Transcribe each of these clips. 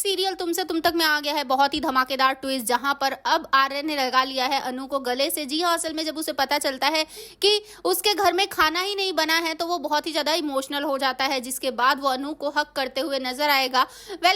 Serial तुमसे तुम तक में आ गया है बहुत ही धमाकेदार ट्विस्ट, जहां पर अब आर्यन ने लगा लिया है अनु को गले से। जी हाँ, असल में जब उसे पता चलता है कि उसके घर में खाना ही नहीं बना है तो वो बहुत ही ज्यादा इमोशनल हो जाता है, जिसके बाद वो अनु को हक करते हुए नजर आएगा।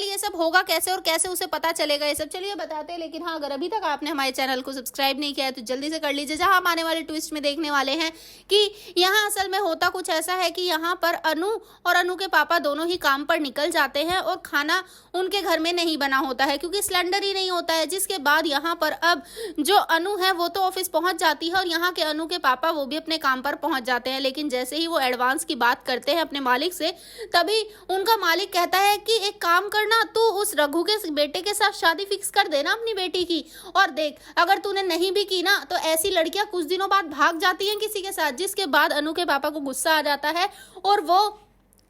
ये सब होगा कैसे और कैसे उसे पता चलेगा, ये सब चलिए बताते हैं। लेकिन हाँ, अगर अभी तक आपने हमारे चैनल को सब्सक्राइब नहीं किया है तो जल्दी से कर लीजिए, जहां हम आने वाले ट्विस्ट में देखने वाले हैं कि यहाँ असल में होता कुछ ऐसा है कि यहाँ पर अनु और अनु के पापा दोनों ही काम पर निकल जाते हैं और खाना उनके घर में नहीं बना होता है क्योंकि सिलेंडर ही नहीं होता है। जिसके बाद यहाँ पर अब जो अनु है वो तो ऑफिस पहुंच जाती है और यहाँ के अनु के पापा वो भी अपने काम पर पहुंच जाते हैं। लेकिन जैसे ही वो एडवांस की बात करते हैं अपने मालिक से, तभी उनका मालिक कहता है कि एक काम करना, तू उस रघु के बेटे के साथ शादी फिक्स कर देना अपनी बेटी की, और देख अगर तूने नहीं भी की ना तो ऐसी लड़कियां कुछ दिनों बाद भाग जाती हैं किसी के साथ। जिसके बाद अनु के पापा को गुस्सा आ जाता है और वो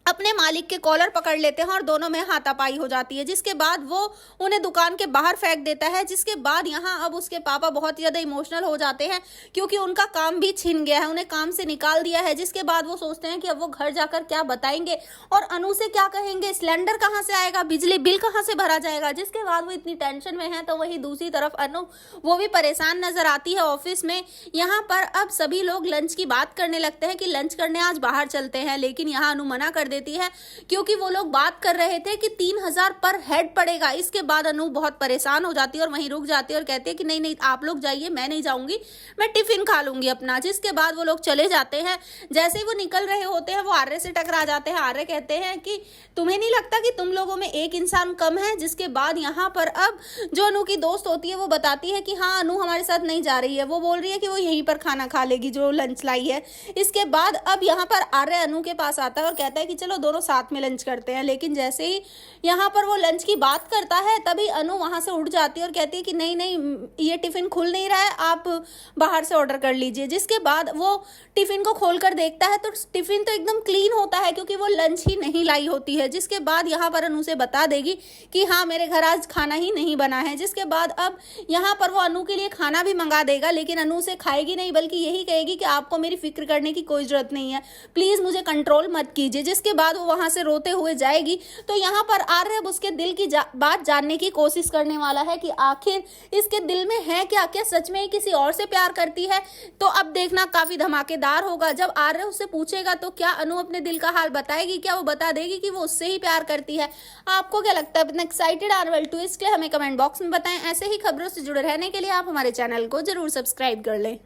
अपने मालिक के कॉलर पकड़ लेते हैं और दोनों में हाथापाई हो जाती है। जिसके बाद वो उन्हें दुकान के बाहर फेंक देता है। जिसके बाद यहाँ अब उसके पापा बहुत ज्यादा इमोशनल हो जाते हैं क्योंकि उनका काम भी छिन गया है, उन्हें काम से निकाल दिया है। जिसके बाद वो सोचते हैं कि अब वो घर जाकर क्या बताएंगे और अनु से क्या कहेंगे, सिलेंडर कहाँ से आएगा, बिजली बिल कहाँ से भरा जाएगा। जिसके बाद वो इतनी टेंशन में है तो वही दूसरी तरफ अनु वो भी परेशान नजर आती है ऑफिस में। यहाँ पर अब सभी लोग लंच की बात करने लगते हैं कि लंच करने आज बाहर चलते हैं, लेकिन यहाँ अनु मना कर देती है क्योंकि वो लोग बात कर रहे थे कि 3000 पर हेड पड़ेगा। इसके बाद अनु बहुत परेशान हो जाती है और वहीं रुक जाती है और कहती है कि नहीं नहीं आप लोग जाइए, मैं नहीं जाऊंगी, मैं टिफिन खा लूंगी अपना। जिसके बाद वो लोग चले जाते हैं। जैसे ही वो निकल रहे होते हैं वो आर्य से टकरा जाते हैं। आर्य कहते हैं कि तुम्हें नहीं लगता कि तुम लोगों में एक इंसान कम है। जिसके बाद यहाँ पर अब जो अनु की दोस्त होती है वो बताती है कि हाँ अनु हमारे साथ नहीं जा रही है, वो बोल रही है कि वो यहीं पर खाना खा लेगी जो लंच लाई है। इसके बाद अब यहाँ पर आर्य अनु के पास आता है और कहता है कि चलो दोनों साथ में लंच करते हैं। लेकिन जैसे ही यहाँ पर वो लंच की बात करता है तभी अनु वहां से उठ जाती है और कहती है कि नहीं नहीं ये टिफिन खुल नहीं रहा है, आप बाहर से ऑर्डर कर लीजिए। जिसके बाद वो टिफिन को खोलकर देखता है तो टिफिन तो एकदम क्लीन होता है क्योंकि वो लंच ही नहीं लाई होती है। जिसके बाद यहाँ पर अनु से बता देगी कि हाँ मेरे घर आज खाना ही नहीं बना है। जिसके बाद अब यहाँ पर वो अनु के लिए खाना भी मंगा देगा, लेकिन अनु से खाएगी नहीं बल्कि यही कहेगी कि आपको मेरी फिक्र करने की कोई जरूरत नहीं है, प्लीज मुझे कंट्रोल मत कीजिए। जिसके बाद वो वहां से रोते हुए जाएगी। तो यहाँ पर आर्य अब उसके दिल की बात जानने की कोशिश करने वाला है कि आखिर इसके दिल में है क्या, क्या सच में किसी और से प्यार करती है। तो अब देखना काफी धमाकेदार होगा। जब आर्य उससे पूछेगा तो क्या अनु अपने दिल का हाल बताएगी, क्या वो बता देगी कि वो उससे ही प्यार करती है। आपको क्या लगता है? एक्साइटेड आने वाले ट्विस्ट के हमें कमेंट बॉक्स में बताएं। ऐसे ही खबरों से जुड़े रहने के लिए आप हमारे चैनल को जरूर सब्सक्राइब कर लें।